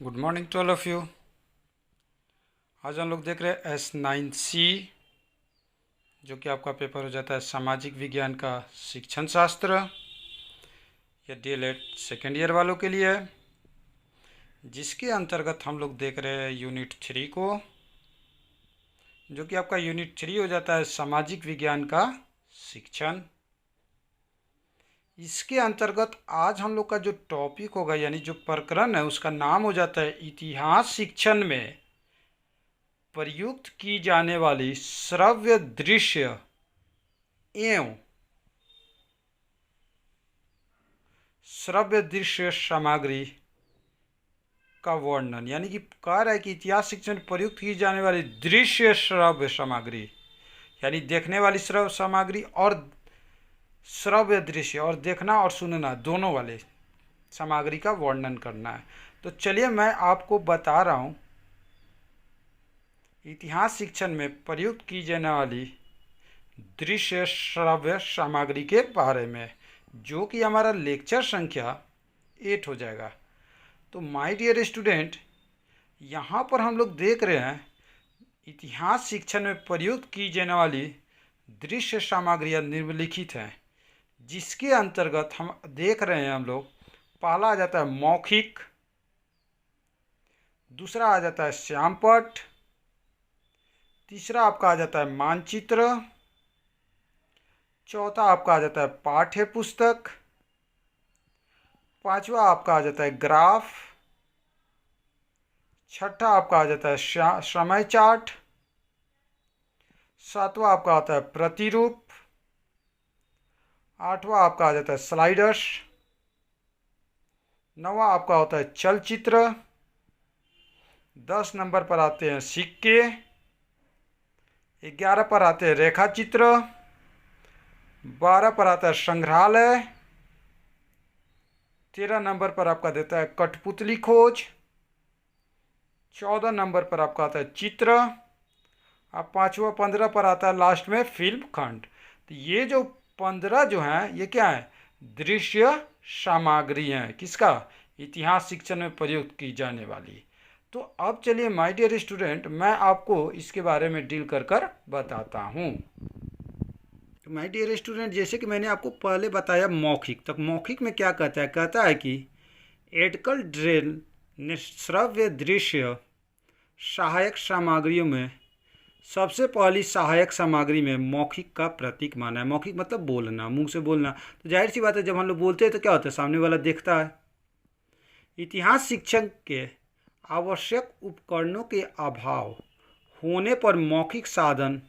Good morning to all of you. आज हम लोग देख रहे हैं S9C, जो कि आपका पेपर हो जाता है सामाजिक विज्ञान का शिक्षण शास्त्र। यह DLED सेकेंड ईयर वालों के लिए है, जिसके अंतर्गत हम लोग देख रहे हैं यूनिट 3 को, जो कि आपका यूनिट 3 हो जाता है सामाजिक विज्ञान का शिक्षण। इसके अंतर्गत आज हम लोग का जो टॉपिक होगा यानी जो प्रकरण है उसका नाम हो जाता है इतिहास शिक्षण में प्रयुक्त की जाने वाली श्रव्य दृश्य एवं श्रव्य दृश्य सामग्री का वर्णन। यानी कि कह रहा है कि इतिहास शिक्षण में प्रयुक्त की जाने वाली दृश्य श्रव्य सामग्री यानी देखने वाली श्रव्य सामग्री और श्रव्य दृश्य और देखना और सुनना दोनों वाले सामग्री का वर्णन करना है। तो चलिए मैं आपको बता रहा हूँ इतिहास शिक्षण में प्रयुक्त की जाने वाली दृश्य श्रव्य सामग्री के बारे में, जो कि हमारा लेक्चर संख्या 8 हो जाएगा। तो माय डियर स्टूडेंट, यहाँ पर हम लोग देख रहे हैं इतिहास शिक्षण में प्रयुक्त की जाने वाली दृश्य सामग्रियाँ निम्नलिखित हैं, जिसके अंतर्गत हम देख रहे हैं हम लोग पहला आ जाता है मौखिक, दूसरा आ जाता है श्यामपट्ट, तीसरा आपका आ जाता है मानचित्र, चौथा आपका आ जाता है पाठ्य पुस्तक, पांचवा आपका आ जाता है ग्राफ, छठा आपका आ जाता है समय चार्ट, सातवां आपका आता है प्रतिरूप, आठवां आपका आ जाता है स्लाइडर्स, नौवां आपका होता है चलचित्र, 10 नंबर पर आते हैं सिक्के, 11 पर आते हैं रेखा चित्र, 12 पर आता है संग्रहालय, 13 नंबर पर आपका देता है कठपुतली खोज, 14 नंबर पर आपका आता है चित्र, अब 5वां 15 पर आता है लास्ट में फिल्म खंड। तो ये जो 15 जो हैं ये क्या है, दृश्य सामग्री हैं, किसका, इतिहास शिक्षण में प्रयुक्त की जाने वाली। तो अब चलिए माय डियर स्टूडेंट, मैं आपको इसके बारे में डील कर कर बताता हूँ। तो माय डियर स्टूडेंट, जैसे कि मैंने आपको पहले बताया मौखिक, तो मौखिक में क्या कहता है कि एडकल ड्रेल ने श्रव्य दृश्य सहायक सामग्रियों में सबसे पहली सहायक सामग्री में मौखिक का प्रतीक माना है। मौखिक मतलब बोलना, मुंह से बोलना। तो जाहिर सी बात है जब हम लोग बोलते हैं तो क्या होता है, सामने वाला देखता है। इतिहास शिक्षण के आवश्यक उपकरणों के अभाव होने पर मौखिक साधन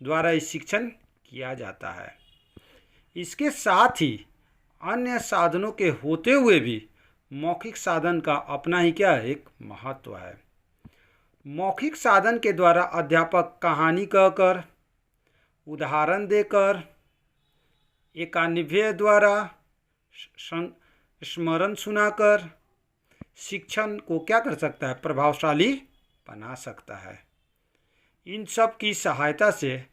द्वारा इस शिक्षण किया जाता है। इसके साथ ही अन्य साधनों के होते हुए भी मौखिक साधन का अपना ही क्या है, एक महत्व है। मौखिक साधन के द्वारा अध्यापक कहानी कहकर, उदाहरण देकर, एकान्वय द्वारा स्मरण सुनाकर शिक्षण को क्या कर सकता है, प्रभावशाली बना सकता है। इन सब की सहायता से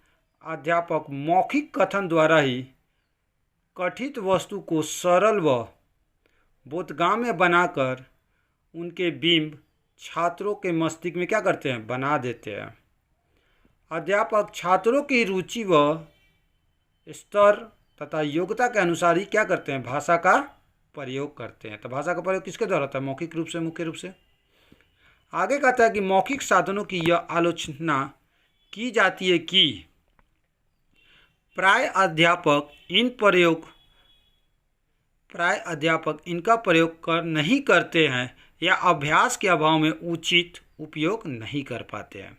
अध्यापक मौखिक कथन द्वारा ही कथित वस्तु को सरल व बोधगम्य बनाकर उनके बिंब छात्रों के मस्तिष्क में क्या करते हैं, बना देते हैं। अध्यापक छात्रों की रुचि व स्तर तथा योग्यता के अनुसार ही क्या करते हैं, भाषा का प्रयोग करते हैं। तो भाषा का प्रयोग किसके द्वारा होता है, मौखिक रूप से, मुख्य रूप से। आगे कहता है कि मौखिक साधनों की यह आलोचना की जाती है कि प्राय अध्यापक इनका प्रयोग नहीं करते हैं या अभ्यास के अभाव में उचित उपयोग नहीं कर पाते हैं।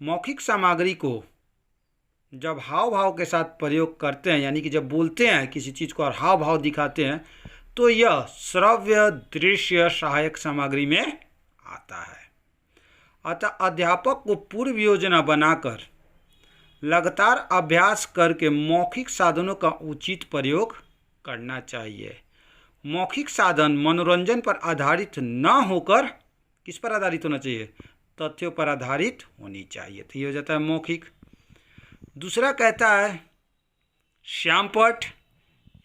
मौखिक सामग्री को जब हाव भाव के साथ प्रयोग करते हैं, यानी कि जब बोलते हैं किसी चीज़ को और हाव भाव दिखाते हैं, तो यह श्रव्य दृश्य सहायक सामग्री में आता है। अतः अध्यापक को पूर्व योजना बनाकर लगातार अभ्यास करके मौखिक साधनों का उचित प्रयोग करना चाहिए। मौखिक साधन मनोरंजन पर आधारित न होकर किस पर आधारित होना चाहिए, तथ्यों पर आधारित होनी चाहिए। तो ये हो जाता है मौखिक। दूसरा कहता है श्यामपट्ट,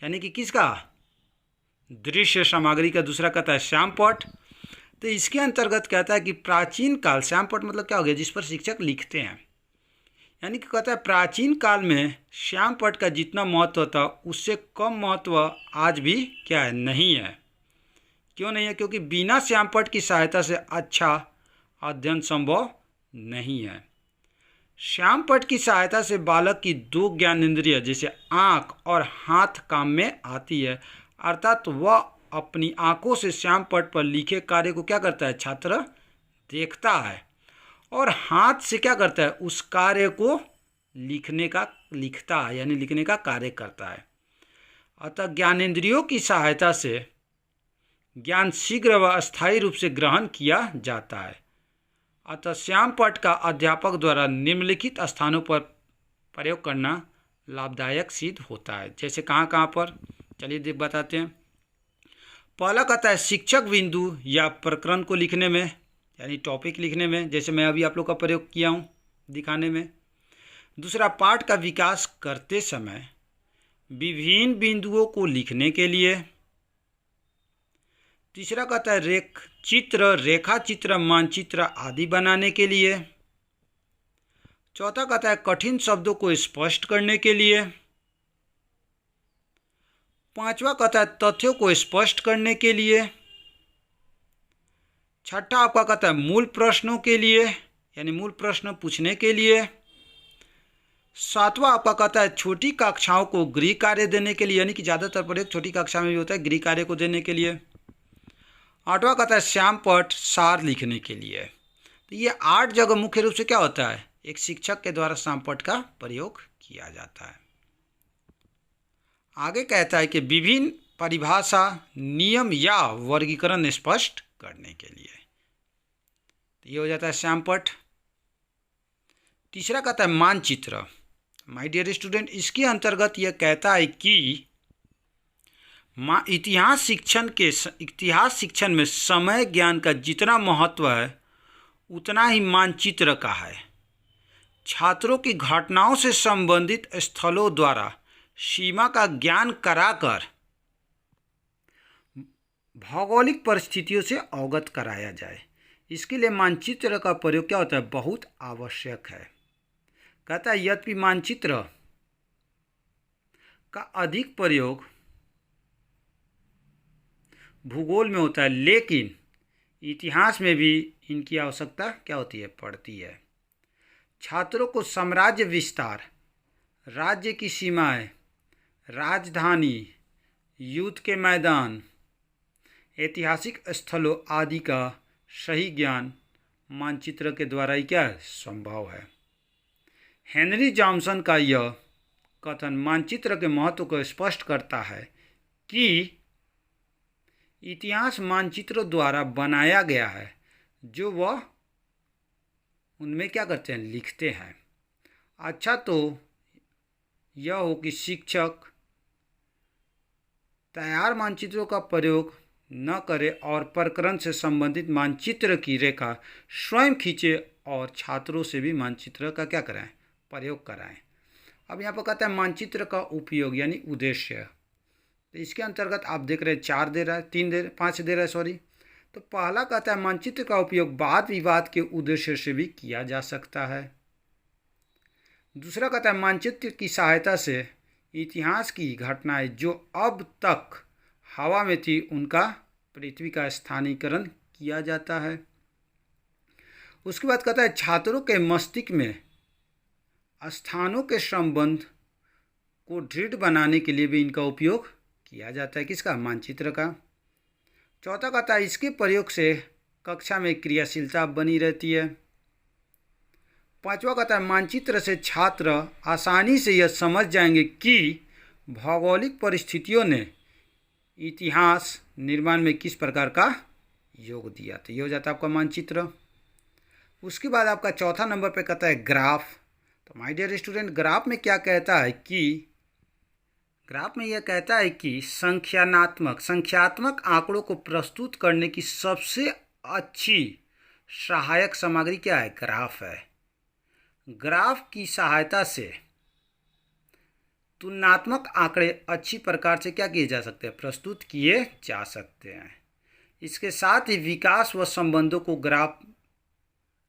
यानी कि किसका, दृश्य सामग्री का दूसरा कहता है श्यामपट्ट। तो इसके अंतर्गत कहता है कि प्राचीन काल, श्यामपट्ट मतलब क्या हो गया, जिस पर शिक्षक लिखते हैं, यानी कि कहता है प्राचीन काल में श्यामपट्ट का जितना महत्व था उससे कम महत्व आज भी क्या है, नहीं है। क्यों नहीं है? क्योंकि बिना श्यामपट्ट की सहायता से अच्छा अध्ययन संभव नहीं है। श्यामपट्ट की सहायता से बालक की दो ज्ञानेंद्रिय जैसे आँख और हाथ काम में आती है, अर्थात वह अपनी आँखों से श्यामपट्ट पर लिखे कार्य को क्या करता है, छात्र देखता है, और हाथ से क्या करता है, उस कार्य को लिखता है, यानी लिखने का कार्य करता है। अतः ज्ञानेंद्रियों की सहायता से ज्ञान शीघ्र व अस्थायी रूप से ग्रहण किया जाता है। अतः श्यामपट्ट का अध्यापक द्वारा निम्नलिखित स्थानों पर प्रयोग करना लाभदायक सिद्ध होता है। जैसे कहाँ कहाँ पर, चलिए बताते हैं। पहला कहता है शिक्षक बिंदु या प्रकरण को लिखने में, यानी टॉपिक लिखने में, जैसे मैं अभी आप लोग का प्रयोग किया हूँ दिखाने में। दूसरा, पाठ का विकास करते समय विभिन्न बिंदुओं को लिखने के लिए। तीसरा कहता है चित्र, रेखा चित्र, मानचित्र आदि बनाने के लिए। चौथा कहता है कठिन शब्दों को स्पष्ट करने के लिए। पांचवा कहता है तथ्यों को स्पष्ट करने के लिए। छठा आपका कहता है मूल प्रश्नों के लिए, यानी मूल प्रश्न पूछने के लिए। सातवां आपका कहता है छोटी कक्षाओं को गृह कार्य देने के लिए, यानी कि ज़्यादातर प्रयोग छोटी कक्षा में भी होता है, गृह कार्य को देने के लिए। आठवां कहता है श्यामपट्ट सार लिखने के लिए। तो ये 8 जगह मुख्य रूप से क्या होता है, एक शिक्षक के द्वारा श्यामपट्ट का प्रयोग किया जाता है। आगे कहता है कि विभिन्न परिभाषा, नियम या वर्गीकरण स्पष्ट करने के लिए। तो ये हो जाता है श्यामपट्ट। तीसरा कहता है मानचित्र। माय डियर स्टूडेंट, इसके अंतर्गत यह कहता है कि इतिहास शिक्षण में समय ज्ञान का जितना महत्व है उतना ही मानचित्र का है। छात्रों की घटनाओं से संबंधित स्थलों द्वारा सीमा का ज्ञान कराकर भौगोलिक परिस्थितियों से अवगत कराया जाए। इसके लिए मानचित्र का प्रयोग क्या होता है, बहुत आवश्यक है। कहता है यद्यपि मानचित्र का अधिक प्रयोग भूगोल में होता है, लेकिन इतिहास में भी इनकी आवश्यकता क्या होती है, पड़ती है। छात्रों को साम्राज्य विस्तार, राज्य की सीमाएं, राजधानी, युद्ध के मैदान, ऐतिहासिक स्थलों आदि का सही ज्ञान मानचित्र के द्वारा ही क्या है, संभव है। हेनरी जॉनसन का यह कथन मानचित्र के महत्व को स्पष्ट करता है कि इतिहास मानचित्रों द्वारा बनाया गया है जो वह उनमें क्या करते हैं, लिखते हैं। अच्छा तो यह हो कि शिक्षक तैयार मानचित्रों का प्रयोग न करे और प्रकरण से संबंधित मानचित्र की रेखा स्वयं खींचे और छात्रों से भी मानचित्र का क्या कराएं, प्रयोग कराएं। अब यहाँ पर कहता है मानचित्र का उपयोग यानी उद्देश्य। तो इसके अंतर्गत आप देख रहे हैं 4 दे रहा है, 5 दे रहा है सॉरी। तो पहला कहता है मानचित्र का उपयोग वाद विवाद के उद्देश्य से भी किया जा सकता है। दूसरा कहता है मानचित्र की सहायता से इतिहास की घटनाएं जो अब तक हवा में थी उनका पृथ्वी का स्थानीकरण किया जाता है। उसके बाद कहता है छात्रों के मस्तिष्क में स्थानों के संबंध को दृढ़ बनाने के लिए भी इनका उपयोग किया जाता है, किसका, मानचित्र का। चौथा कहता है इसके प्रयोग से कक्षा में क्रियाशीलता बनी रहती है। पांचवा कहता है मानचित्र से छात्र आसानी से यह समझ जाएंगे कि भौगोलिक परिस्थितियों ने इतिहास निर्माण में किस प्रकार का योग दिया। तो ये हो जाता है आपका मानचित्र। उसके बाद आपका चौथा नंबर पे कहता है ग्राफ। तो माय डियर स्टूडेंट, ग्राफ में क्या कहता है कि ग्राफ में यह कहता है कि संख्यात्मक आंकड़ों को प्रस्तुत करने की सबसे अच्छी सहायक सामग्री क्या है, ग्राफ है। ग्राफ की सहायता से तुलनात्मक आंकड़े अच्छी प्रकार से क्या किए जा सकते हैं, प्रस्तुत किए जा सकते हैं। इसके साथ ही विकास व संबंधों को ग्राफ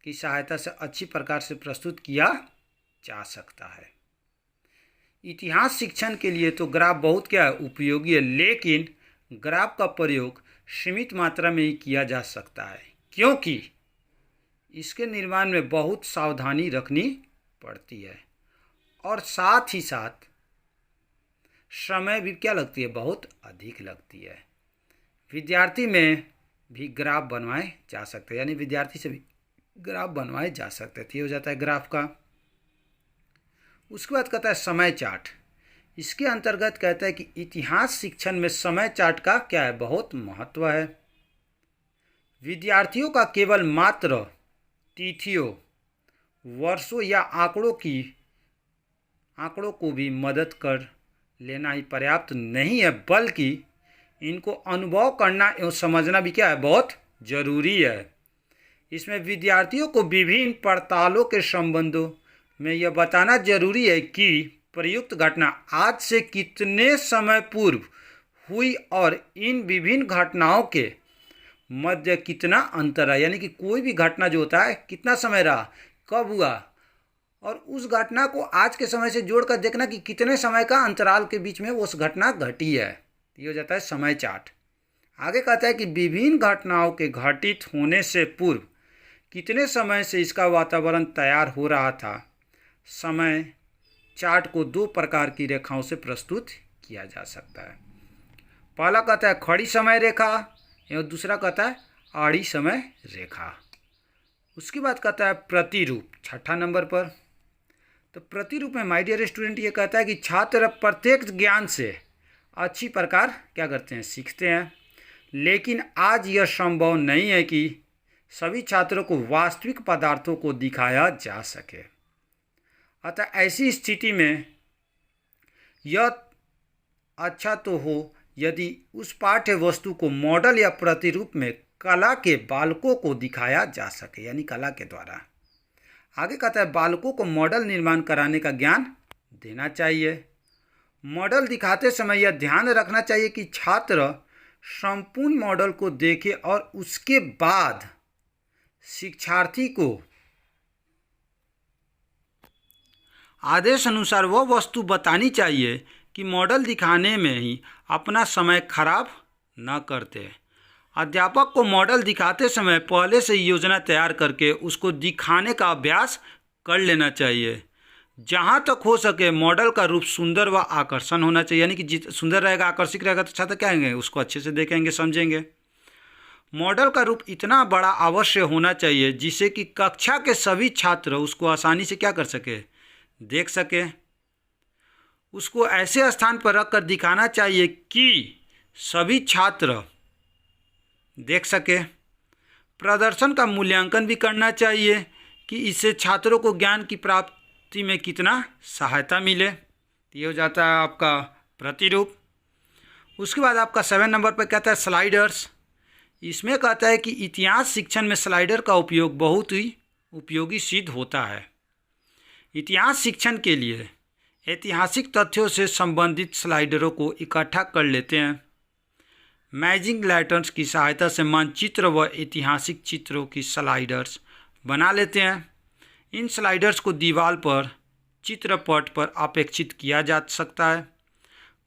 की सहायता से अच्छी प्रकार से प्रस्तुत किया जा सकता है। इतिहास शिक्षण के लिए तो ग्राफ बहुत क्या है, उपयोगी है, लेकिन ग्राफ का प्रयोग सीमित मात्रा में ही किया जा सकता है, क्योंकि इसके निर्माण में बहुत सावधानी रखनी पड़ती है और साथ ही साथ समय भी क्या लगती है, बहुत अधिक लगती है। विद्यार्थी में भी ग्राफ बनवाए जा सकते हैं, यानी विद्यार्थी से भी ग्राफ बनवाए जा सकते हैं। तो ये हो जाता है ग्राफ का। उसके बाद कहता है समय चार्ट। इसके अंतर्गत कहता है कि इतिहास शिक्षण में समय चार्ट का क्या है, बहुत महत्व है। विद्यार्थियों का केवल मात्र तिथियों, वर्षों या आंकड़ों को भी मदद कर लेना ही पर्याप्त नहीं है, बल्कि इनको अनुभव करना एवं समझना भी क्या है, बहुत जरूरी है। इसमें विद्यार्थियों को विभिन्न पड़तालों के संबंधों में यह बताना जरूरी है कि प्रयुक्त घटना आज से कितने समय पूर्व हुई और इन विभिन्न घटनाओं के मध्य कितना अंतर है, यानी कि कोई भी घटना जो होता है कितना समय रहा, कब हुआ, और उस घटना को आज के समय से जोड़कर देखना कि कितने समय का अंतराल के बीच में उस घटना घटी है। ये हो जाता है समय चार्ट। आगे कहता है कि विभिन्न घटनाओं के घटित होने से पूर्व कितने समय से इसका वातावरण तैयार हो रहा था। समय चार्ट को दो प्रकार की रेखाओं से प्रस्तुत किया जा सकता है। पहला कहता है खड़ी समय रेखा एवं दूसरा कहता है आड़ी समय रेखा। उसके बाद कहता है प्रतिरूप, छठा नंबर पर। तो प्रतिरूप में माय डियर स्टूडेंट ये कहता है कि छात्र प्रत्यक्ष ज्ञान से अच्छी प्रकार क्या करते हैं, सीखते हैं, लेकिन आज यह संभव नहीं है कि सभी छात्रों को वास्तविक पदार्थों को दिखाया जा सके। अतः ऐसी स्थिति में यह अच्छा तो हो यदि उस पाठ्य वस्तु को मॉडल या प्रतिरूप में कला के बालकों को दिखाया जा सके, यानी कला के द्वारा। आगे कहता है बालकों को मॉडल निर्माण कराने का ज्ञान देना चाहिए। मॉडल दिखाते समय यह ध्यान रखना चाहिए कि छात्र संपूर्ण मॉडल को देखे और उसके बाद शिक्षार्थी को आदेश अनुसार वह वस्तु बतानी चाहिए कि मॉडल दिखाने में ही अपना समय खराब न करते। अध्यापक को मॉडल दिखाते समय पहले से योजना तैयार करके उसको दिखाने का अभ्यास कर लेना चाहिए। जहाँ तक हो सके मॉडल का रूप सुंदर व आकर्षण होना चाहिए, यानी कि सुंदर रहेगा, आकर्षक रहेगा तो छात्र क्या कहेंगे, उसको अच्छे से देखेंगे, समझेंगे। मॉडल का रूप इतना बड़ा अवश्य होना चाहिए जिससे कि कक्षा के सभी छात्र उसको आसानी से क्या कर सके, देख सके। उसको ऐसे स्थान पर रखकर दिखाना चाहिए कि सभी छात्र देख सके। प्रदर्शन का मूल्यांकन भी करना चाहिए कि इससे छात्रों को ज्ञान की प्राप्ति में कितना सहायता मिले। ये हो जाता है आपका प्रतिरूप। उसके बाद आपका 7 नंबर पर कहता है स्लाइडर्स। इसमें कहता है कि इतिहास शिक्षण में स्लाइडर का उपयोग बहुत ही उपयोगी सिद्ध होता है। इतिहास शिक्षण के लिए ऐतिहासिक तथ्यों से संबंधित स्लाइडरों को इकट्ठा कर लेते हैं। मैजिंग लैंटर्न्स की सहायता से मानचित्र व ऐतिहासिक चित्रों की स्लाइडर्स बना लेते हैं। इन स्लाइडर्स को दीवार पर चित्रपट पर अपेक्षित किया जा सकता है।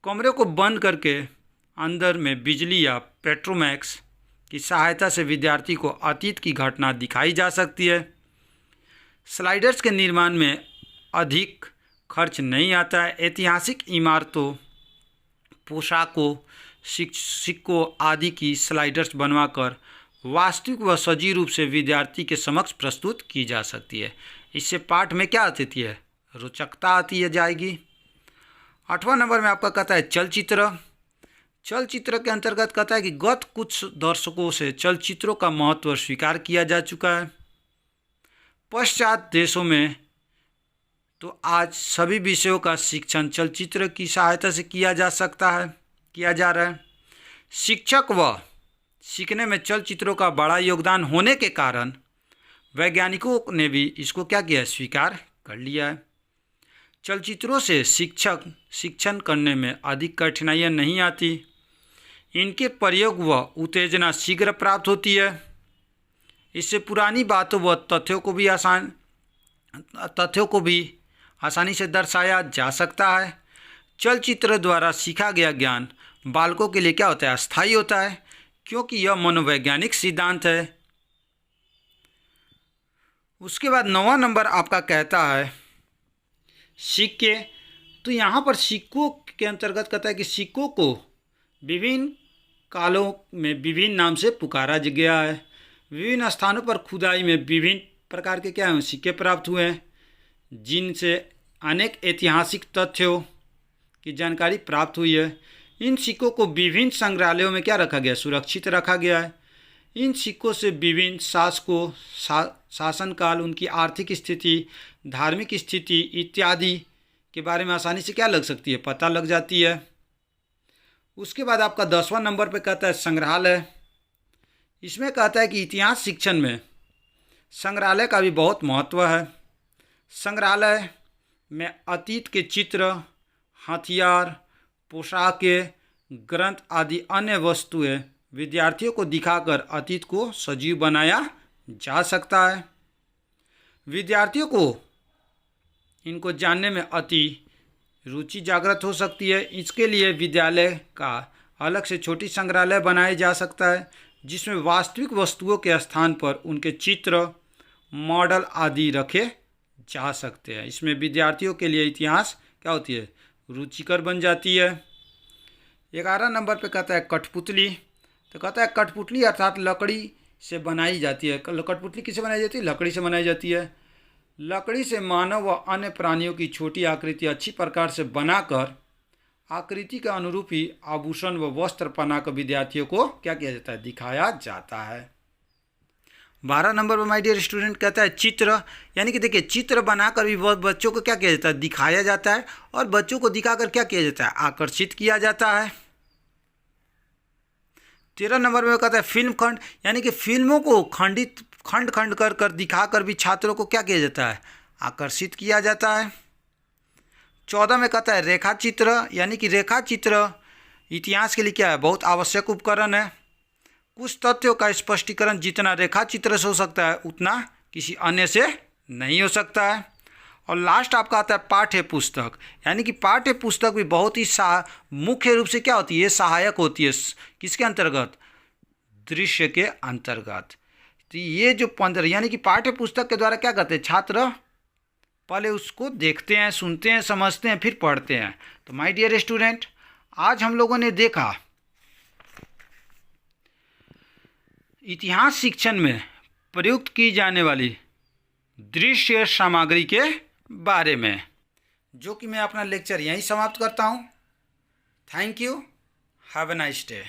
कमरे को बंद करके अंदर में बिजली या पेट्रोमैक्स की सहायता से विद्यार्थी को अतीत की घटना दिखाई जा सकती है। स्लाइडर्स के निर्माण में अधिक खर्च नहीं आता है। ऐतिहासिक इमारतों, पोशाकों, सिक्कों आदि की स्लाइडर्स बनवाकर वास्तविक व सजीव रूप से विद्यार्थी के समक्ष प्रस्तुत की जा सकती है। इससे पाठ में क्या आती है, रोचकता आती है जाएगी। 8वां नंबर में आपका कहता है चलचित्र। चलचित्र के अंतर्गत कहता है कि गत कुछ दशकों से चलचित्रों का महत्व स्वीकार किया जा चुका है। पश्चात देशों में तो आज सभी विषयों का शिक्षण चलचित्र की सहायता से किया जा रहा है। शिक्षक व सीखने में चलचित्रों का बड़ा योगदान होने के कारण वैज्ञानिकों ने भी इसको क्या किया है, स्वीकार कर लिया है। चलचित्रों से शिक्षण करने में अधिक कठिनाइयाँ नहीं आती। इनके प्रयोग व उत्तेजना शीघ्र प्राप्त होती है। इससे पुरानी बातों व तथ्यों को भी आसानी से दर्शाया जा सकता है। चलचित्र द्वारा सीखा गया ज्ञान बालकों के लिए क्या होता है, अस्थायी होता है, क्योंकि यह मनोवैज्ञानिक सिद्धांत है। उसके बाद 9वां नंबर आपका कहता है सिक्के। तो यहाँ पर सिक्कों के अंतर्गत कहता है कि सिक्कों को विभिन्न कालों में विभिन्न नाम से पुकारा गया है। विभिन्न स्थानों पर खुदाई में विभिन्न प्रकार के क्या हैं, सिक्के प्राप्त हुए हैं, जिनसे अनेक ऐतिहासिक तथ्यों की जानकारी प्राप्त हुई है। इन सिक्कों को विभिन्न संग्रहालयों में क्या रखा गया, सुरक्षित रखा गया है। इन सिक्कों से विभिन्न शासकों, शासनकाल, उनकी आर्थिक स्थिति, धार्मिक स्थिति इत्यादि के बारे में आसानी से क्या लग सकती है, पता लग जाती है। उसके बाद आपका 10वां नंबर पे कहता है संग्रहालय। इसमें कहता है कि इतिहास शिक्षण में संग्रहालय का भी बहुत महत्व है। संग्रहालय में अतीत के चित्र, हथियार, पोशाकें, ग्रंथ आदि अन्य वस्तुएं विद्यार्थियों को दिखाकर अतीत को सजीव बनाया जा सकता है। विद्यार्थियों को इनको जानने में अति रुचि जागृत हो सकती है। इसके लिए विद्यालय का अलग से छोटी संग्रहालय बनाया जा सकता है, जिसमें वास्तविक वस्तुओं के स्थान पर उनके चित्र, मॉडल आदि रखे जा सकते हैं। इसमें विद्यार्थियों के लिए इतिहास क्या होती है, रुचिकर बन जाती है। 11 नंबर पे कहता है कठपुतली। तो कहता है कठपुतली अर्थात लकड़ी से बनाई जाती है। कठपुतली किससे बनाई जाती है, लकड़ी से बनाई जाती है। लकड़ी से मानव व अन्य प्राणियों की छोटी आकृति अच्छी प्रकार से बनाकर आकृति के अनुरूप ही आभूषण व वस्त्र बनाकर विद्यार्थियों को क्या किया जाता है, दिखाया जाता है। 12 नंबर पर माय डियर स्टूडेंट कहता है चित्र। यानी कि देखिए, चित्र बनाकर भी बहुत बच्चों को क्या किया जाता है, दिखाया जाता है, और बच्चों को दिखाकर क्या किया जाता है, आकर्षित किया जाता है। 13 नंबर में कहता है फिल्म खंड। यानी कि फिल्मों को खंड खंड कर दिखाकर भी छात्रों को क्या किया जाता है, आकर्षित किया जाता है। 14 में कहता है रेखा चित्र। यानी कि रेखा चित्र इतिहास के लिए क्या है, बहुत आवश्यक उपकरण है। कुछ तथ्यों का स्पष्टीकरण जितना रेखा चित्र से हो सकता है, उतना किसी अन्य से नहीं हो सकता है। और लास्ट आपका आता है पाठ्य पुस्तक। यानी कि पाठ्य पुस्तक भी बहुत ही मुख्य रूप से क्या होती है, सहायक होती है। किसके अंतर्गत, दृश्य के अंतर्गत। तो ये जो 15 यानी कि पाठ्य पुस्तक के द्वारा क्या करते हैं, छात्र पहले उसको देखते हैं, सुनते हैं, समझते हैं, फिर पढ़ते हैं। तो माय डियर स्टूडेंट, आज हम लोगों ने देखा इतिहास शिक्षण में प्रयुक्त की जाने वाली दृश्य सामग्री के बारे में, जो कि मैं अपना लेक्चर यहीं समाप्त करता हूँ। Thank you, have a nice day.